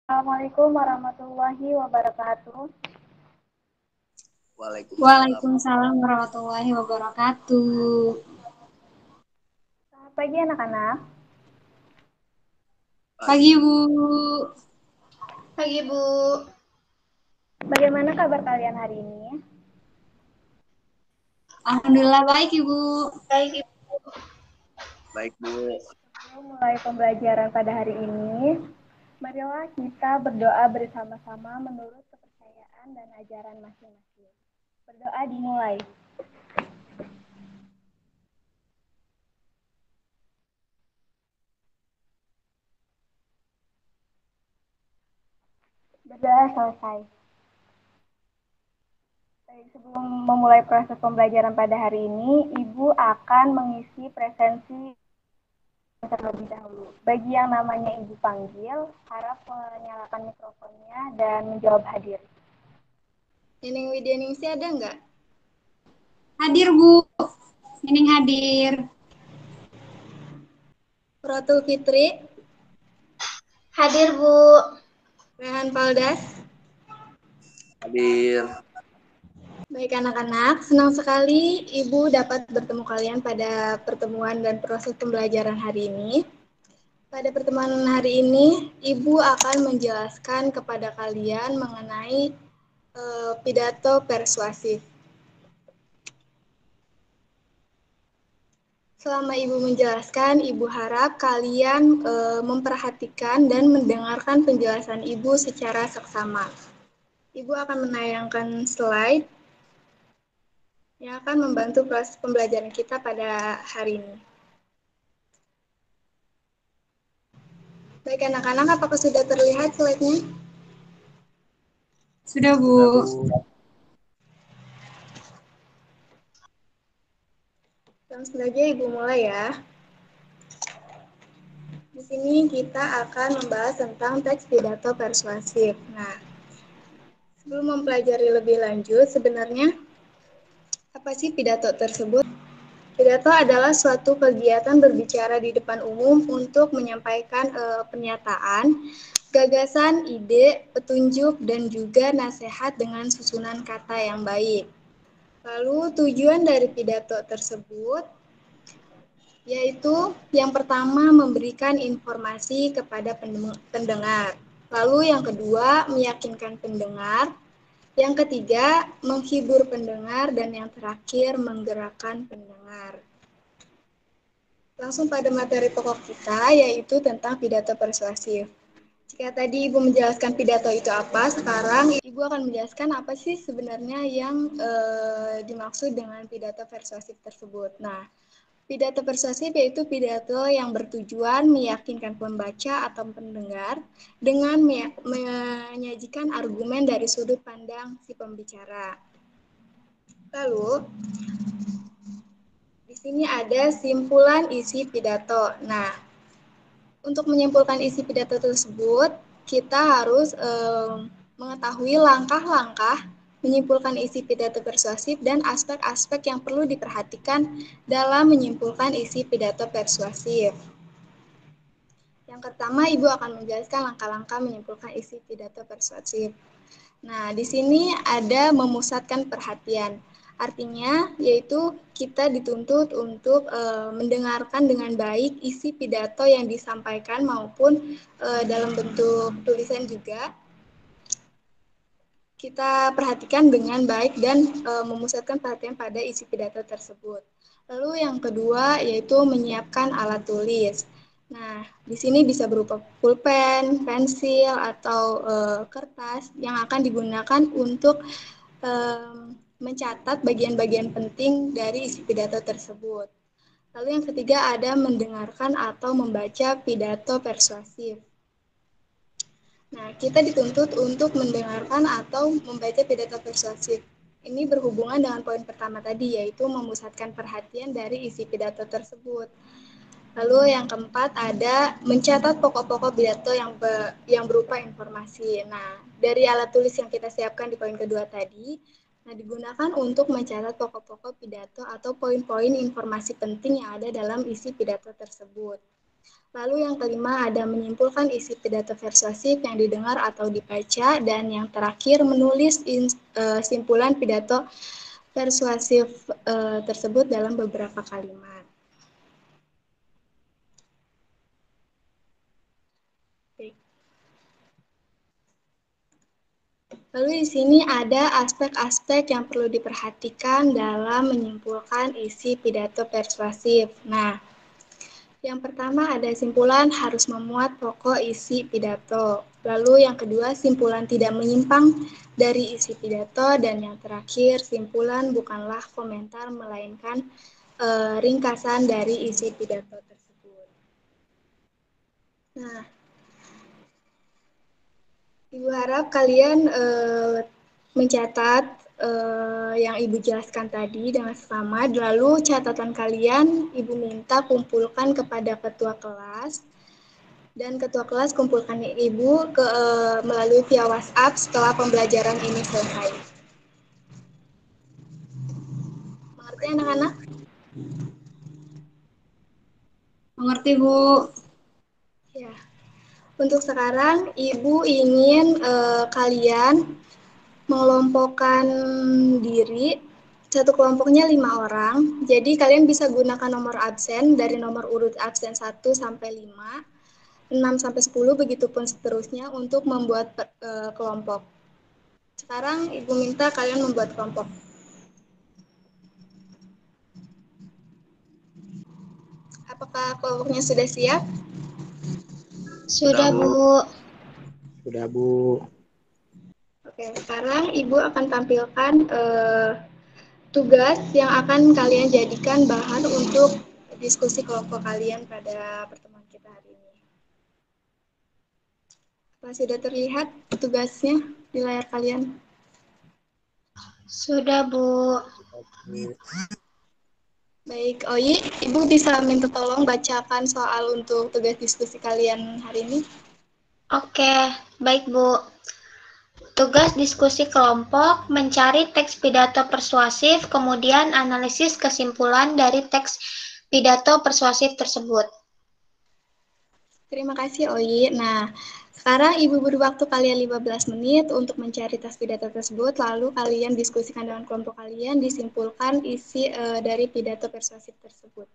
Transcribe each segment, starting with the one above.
Assalamualaikum warahmatullahi wabarakatuh. Waalaikumsalam. Waalaikumsalam warahmatullahi wabarakatuh. Selamat pagi anak-anak. Pagi Bu. Pagi Bu. Bagaimana kabar kalian hari ini? Alhamdulillah baik Ibu. Baik Ibu. Baik Bu. Sebelum mulai pembelajaran pada hari ini, marilah kita berdoa bersama-sama menurut kepercayaan dan ajaran masing-masing. Berdoa dimulai. Berdoa selesai. Baik, sebelum memulai proses pembelajaran pada hari ini, Ibu akan mengisi presensi terlebih dahulu. Bagi yang namanya Ibu panggil, harap menyalakan mikrofonnya dan menjawab hadir. Neneng Widyaningsih ada nggak? Hadir Bu. Nining hadir. Rotul Fitri? Hadir Bu. Rehan Paldas? Hadir. Baik anak-anak, senang sekali Ibu dapat bertemu kalian pada pertemuan dan proses pembelajaran hari ini. Pada pertemuan hari ini, Ibu akan menjelaskan kepada kalian mengenai pidato persuasif. Selama Ibu menjelaskan, Ibu harap kalian memperhatikan dan mendengarkan penjelasan Ibu secara seksama. Ibu akan menayangkan slide yang akan membantu proses pembelajaran kita pada hari ini. Baik anak-anak, apakah sudah terlihat slide-nya? Sudah Bu. Sudah Bu. Langsung saja Ibu mulai ya. Di sini kita akan membahas tentang teks pidato persuasif. Nah, sebelum mempelajari lebih lanjut, sebenarnya apa sih pidato tersebut? Pidato adalah suatu kegiatan berbicara di depan umum untuk menyampaikan pernyataan, gagasan, ide, petunjuk, dan juga nasihat dengan susunan kata yang baik. Lalu tujuan dari pidato tersebut yaitu yang pertama memberikan informasi kepada pendengar. Lalu yang kedua meyakinkan pendengar. Yang ketiga menghibur pendengar dan yang terakhir menggerakkan pendengar. Langsung pada materi pokok kita yaitu tentang pidato persuasif. Jika tadi Ibu menjelaskan pidato itu apa, sekarang Ibu akan menjelaskan apa sih sebenarnya yang dimaksud dengan pidato persuasif tersebut. Nah, pidato persuasif yaitu pidato yang bertujuan meyakinkan pembaca atau pendengar dengan menyajikan argumen dari sudut pandang si pembicara. Lalu, di sini ada simpulan isi pidato. Nah, untuk menyimpulkan isi pidato tersebut, kita harus mengetahui langkah-langkah menyimpulkan isi pidato persuasif dan aspek-aspek yang perlu diperhatikan dalam menyimpulkan isi pidato persuasif. Yang pertama, Ibu akan menjelaskan langkah-langkah menyimpulkan isi pidato persuasif. Nah, di sini ada memusatkan perhatian. Artinya, yaitu kita dituntut untuk mendengarkan dengan baik isi pidato yang disampaikan maupun dalam bentuk tulisan juga. Kita perhatikan dengan baik dan memusatkan perhatian pada isi pidato tersebut. Lalu yang kedua yaitu menyiapkan alat tulis. Nah, di sini bisa berupa pulpen, pensil, atau kertas yang akan digunakan untuk mencatat bagian-bagian penting dari isi pidato tersebut. Lalu yang ketiga ada mendengarkan atau membaca pidato persuasif. Nah, kita dituntut untuk mendengarkan atau membaca pidato persuasif. Ini berhubungan dengan poin pertama tadi, yaitu memusatkan perhatian dari isi pidato tersebut. Lalu yang keempat ada mencatat pokok-pokok pidato yang berupa informasi. Nah, dari alat tulis yang kita siapkan di poin kedua tadi, digunakan untuk mencatat pokok-pokok pidato atau poin-poin informasi penting yang ada dalam isi pidato tersebut. Lalu yang kelima ada menyimpulkan isi pidato persuasif yang didengar atau dibaca, dan yang terakhir menulis simpulan pidato persuasif tersebut dalam beberapa kalimat. Lalu di sini ada aspek-aspek yang perlu diperhatikan dalam menyimpulkan isi pidato persuasif. Nah, yang pertama ada simpulan harus memuat pokok isi pidato. Lalu yang kedua, simpulan tidak menyimpang dari isi pidato. Dan yang terakhir, simpulan bukanlah komentar melainkan ringkasan dari isi pidato tersebut. Nah, Ibu harap kalian mencatat yang Ibu jelaskan tadi dengan seksama. Lalu catatan kalian Ibu minta kumpulkan kepada ketua kelas. Dan ketua kelas kumpulkan Ibu melalui via WhatsApp setelah pembelajaran ini selesai. Mengerti anak-anak? Mengerti, Bu. Ya. Untuk sekarang Ibu ingin kalian mengelompokkan diri. Satu kelompoknya 5 orang. Jadi kalian bisa gunakan nomor absen dari nomor urut absen 1 sampai 5, 6 sampai 10, begitupun seterusnya untuk membuat kelompok. Sekarang Ibu minta kalian membuat kelompok. Apakah kelompoknya sudah siap? Sudah, Bu. Sudah, Bu. Oke, sekarang Ibu akan tampilkan tugas yang akan kalian jadikan bahan untuk diskusi kelompok kalian pada pertemuan kita hari ini. Apa sudah terlihat tugasnya di layar kalian? Sudah, Bu. Baik, Oyi, Ibu bisa minta tolong bacakan soal untuk tugas diskusi kalian hari ini? Oke, baik, Bu. Tugas diskusi kelompok, mencari teks pidato persuasif, kemudian analisis kesimpulan dari teks pidato persuasif tersebut. Terima kasih, Oyi. Nah, sekarang Ibu beri waktu kalian 15 menit untuk mencari teks pidato tersebut, lalu kalian diskusikan dengan kelompok kalian, disimpulkan isi dari pidato persuasif tersebut.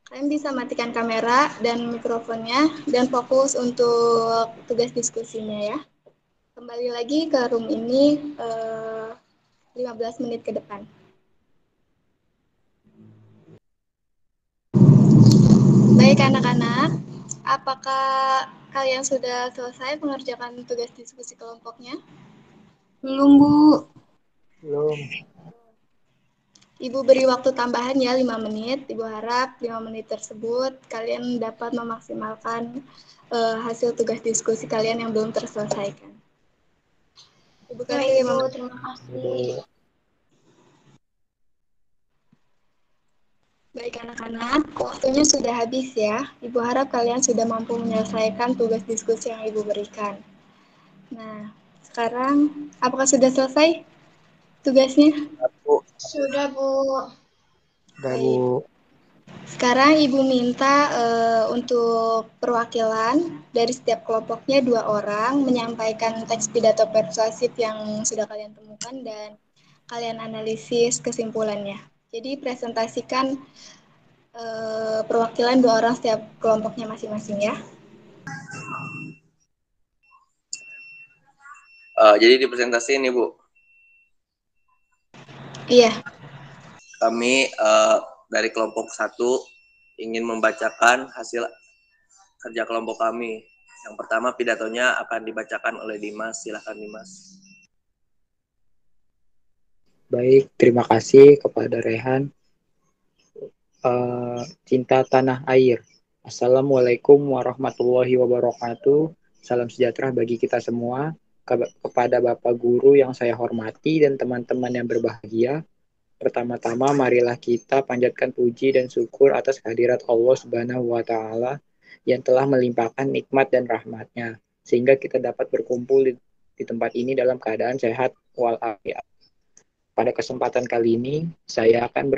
Kalian bisa matikan kamera dan mikrofonnya, dan fokus untuk tugas diskusinya ya. Kembali lagi ke room ini 15 menit ke depan. Baik anak-anak, apakah kalian sudah selesai mengerjakan tugas diskusi kelompoknya? Belum, Bu. Belum. Ibu beri waktu tambahan ya 5 menit. Ibu harap 5 menit tersebut kalian dapat memaksimalkan hasil tugas diskusi kalian yang belum terselesaikan. Ibu kasih 5 Bu, menit. terima kasih. Baik anak-anak, waktunya sudah habis ya. Ibu harap kalian sudah mampu menyelesaikan tugas diskusi yang Ibu berikan. Nah, sekarang apakah sudah selesai tugasnya? Bu. Sudah, Bu. Sudah, Baik. Bu. Sekarang Ibu minta untuk perwakilan dari setiap kelompoknya 2 orang menyampaikan teks pidato persuasif yang sudah kalian temukan dan kalian analisis kesimpulannya. Jadi presentasikan perwakilan 2 orang setiap kelompoknya masing-masing ya. Jadi di presentasi ini, Bu, Iya. kami dari kelompok 1 ingin membacakan hasil kerja kelompok kami. Yang pertama pidatonya akan dibacakan oleh Dimas. Silakan Dimas. Baik, terima kasih kepada Rehan. Cinta tanah air. Assalamualaikum warahmatullahi wabarakatuh. Salam sejahtera bagi kita semua. Kepada Bapak Guru yang saya hormati dan teman-teman yang berbahagia. Pertama-tama marilah kita panjatkan puji dan syukur atas kehadirat Allah Subhanahu wa taala yang telah melimpahkan nikmat dan rahmatnya sehingga kita dapat berkumpul di tempat ini dalam keadaan sehat walafiat. Pada kesempatan kali ini, saya akan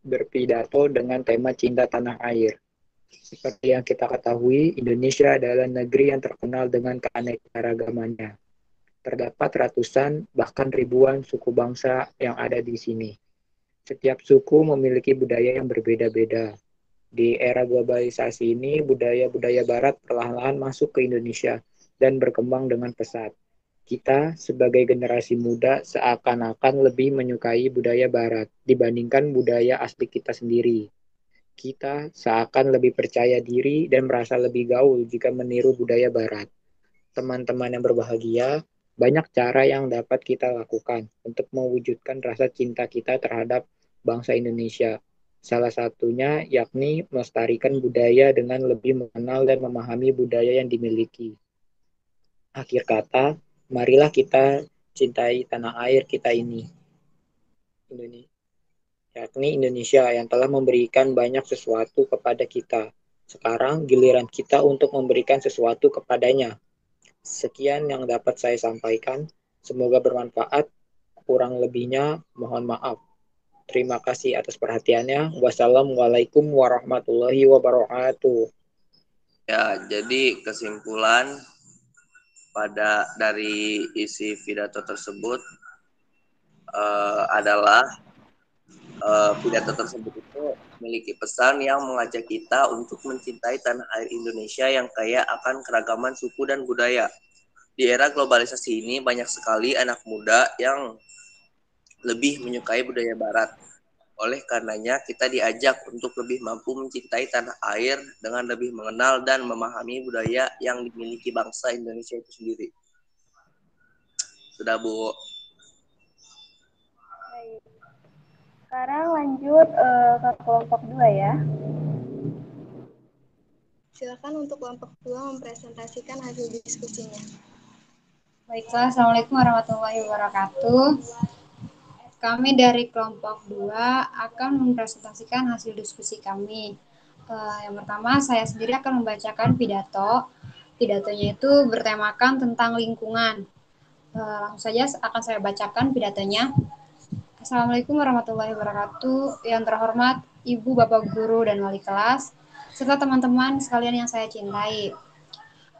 berpidato dengan tema cinta tanah air. Seperti yang kita ketahui, Indonesia adalah negeri yang terkenal dengan keanekaragamannya. Terdapat ratusan, bahkan ribuan suku bangsa yang ada di sini. Setiap suku memiliki budaya yang berbeda-beda. Di era globalisasi ini, budaya-budaya barat perlahan-lahan masuk ke Indonesia dan berkembang dengan pesat. Kita sebagai generasi muda seakan-akan lebih menyukai budaya barat dibandingkan budaya asli kita sendiri. Kita seakan lebih percaya diri dan merasa lebih gaul jika meniru budaya barat. Teman-teman yang berbahagia, banyak cara yang dapat kita lakukan untuk mewujudkan rasa cinta kita terhadap bangsa Indonesia. Salah satunya yakni melestarikan budaya dengan lebih mengenal dan memahami budaya yang dimiliki. Akhir kata, marilah kita cintai tanah air kita ini, yakni Indonesia yang telah memberikan banyak sesuatu kepada kita. Sekarang giliran kita untuk memberikan sesuatu kepadanya. Sekian yang dapat saya sampaikan. Semoga bermanfaat. Kurang lebihnya mohon maaf. Terima kasih atas perhatiannya. Wassalamualaikum warahmatullahi wabarakatuh. Ya, jadi kesimpulan dari isi pidato tersebut adalah pidato tersebut itu memiliki pesan yang mengajak kita untuk mencintai tanah air Indonesia yang kaya akan keragaman suku dan budaya. Di era globalisasi ini banyak sekali anak muda yang lebih menyukai budaya barat. Oleh karenanya kita diajak untuk lebih mampu mencintai tanah air dengan lebih mengenal dan memahami budaya yang dimiliki bangsa Indonesia itu sendiri. Sudah, Bu. Baik. Sekarang lanjut ke kelompok 2 ya. Silakan untuk kelompok 2 mempresentasikan hasil diskusinya. Baiklah, Assalamualaikum warahmatullahi wabarakatuh. Kami dari kelompok 2 akan mempresentasikan hasil diskusi kami. Yang pertama, saya sendiri akan membacakan pidato. Pidatonya itu bertemakan tentang lingkungan. Langsung saja akan saya bacakan pidatonya. Assalamualaikum warahmatullahi wabarakatuh. Yang terhormat Ibu, Bapak Guru, dan Wali kelas, serta teman-teman sekalian yang saya cintai.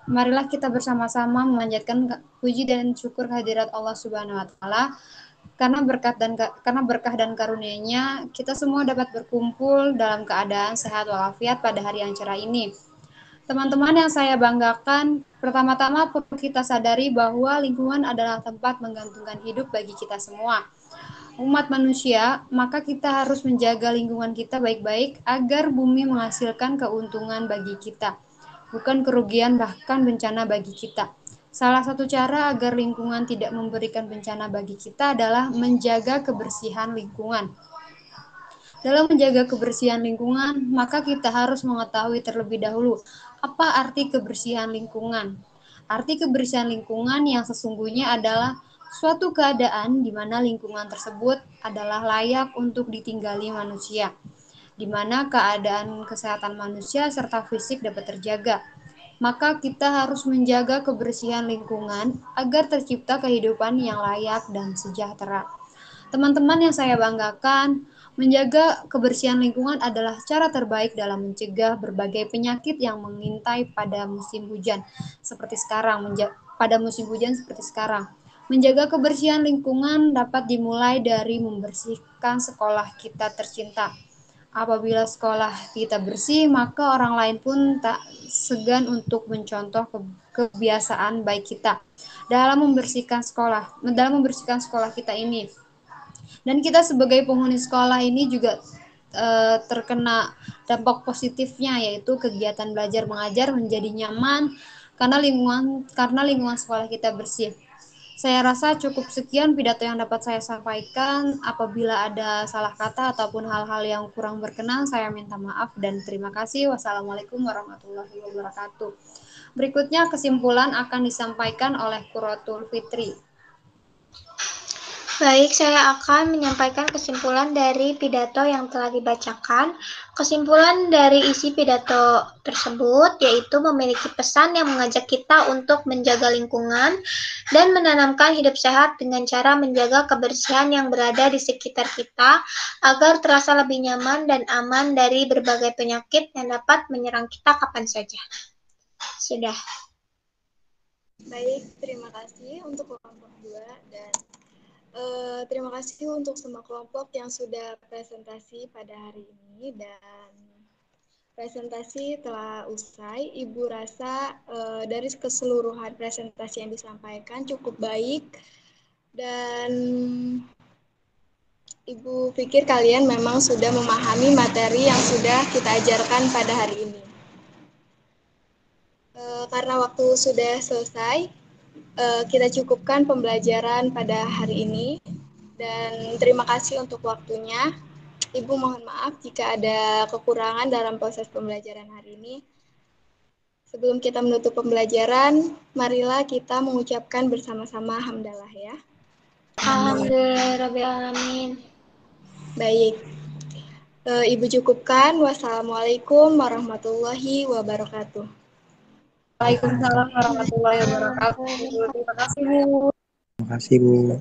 Marilah kita bersama-sama memanjatkan puji dan syukur kehadirat Allah Subhanahu wa Ta'ala. Karena berkah dan karunia-Nya, kita semua dapat berkumpul dalam keadaan sehat walafiat pada hari yang cerah ini. Teman-teman yang saya banggakan, pertama-tama perlu kita sadari bahwa lingkungan adalah tempat menggantungkan hidup bagi kita semua. Umat manusia, maka kita harus menjaga lingkungan kita baik-baik agar bumi menghasilkan keuntungan bagi kita, bukan kerugian bahkan bencana bagi kita. Salah satu cara agar lingkungan tidak memberikan bencana bagi kita adalah menjaga kebersihan lingkungan. Dalam menjaga kebersihan lingkungan, maka kita harus mengetahui terlebih dahulu apa arti kebersihan lingkungan. Arti kebersihan lingkungan yang sesungguhnya adalah suatu keadaan di mana lingkungan tersebut adalah layak untuk ditinggali manusia, di mana keadaan kesehatan manusia serta fisik dapat terjaga. Maka kita harus menjaga kebersihan lingkungan agar tercipta kehidupan yang layak dan sejahtera. Teman-teman yang saya banggakan, menjaga kebersihan lingkungan adalah cara terbaik dalam mencegah berbagai penyakit yang mengintai pada musim hujan seperti sekarang. Menjaga kebersihan lingkungan dapat dimulai dari membersihkan sekolah kita tercinta. Apabila sekolah kita bersih, maka orang lain pun tak segan untuk mencontoh kebiasaan baik kita dalam membersihkan sekolah kita ini. Dan kita sebagai penghuni sekolah ini juga terkena dampak positifnya, yaitu kegiatan belajar mengajar menjadi nyaman karena lingkungan sekolah kita bersih. Saya rasa cukup sekian pidato yang dapat saya sampaikan. Apabila ada salah kata ataupun hal-hal yang kurang berkenan, saya minta maaf dan terima kasih. Wassalamualaikum warahmatullahi wabarakatuh. Berikutnya kesimpulan akan disampaikan oleh Quratul Fitri. Baik, saya akan menyampaikan kesimpulan dari pidato yang telah dibacakan. Kesimpulan dari isi pidato tersebut yaitu memiliki pesan yang mengajak kita untuk menjaga lingkungan dan menanamkan hidup sehat dengan cara menjaga kebersihan yang berada di sekitar kita agar terasa lebih nyaman dan aman dari berbagai penyakit yang dapat menyerang kita kapan saja. Sudah. Baik, terima kasih untuk kelompok 2 dan terima kasih untuk semua kelompok yang sudah presentasi pada hari ini dan presentasi telah usai. Ibu rasa dari keseluruhan presentasi yang disampaikan cukup baik dan Ibu pikir kalian memang sudah memahami materi yang sudah kita ajarkan pada hari ini. Karena waktu sudah selesai, kita cukupkan pembelajaran pada hari ini dan terima kasih untuk waktunya. Ibu mohon maaf jika ada kekurangan dalam proses pembelajaran hari ini. Sebelum kita menutup pembelajaran, marilah kita mengucapkan bersama-sama hamdalah ya. Alhamdulillahirrabbilalamin. Baik, Ibu cukupkan. Wassalamualaikum warahmatullahi wabarakatuh. Waalaikumsalam warahmatullahi wabarakatuh. Terima kasih, Bu. Terima kasih, Bu.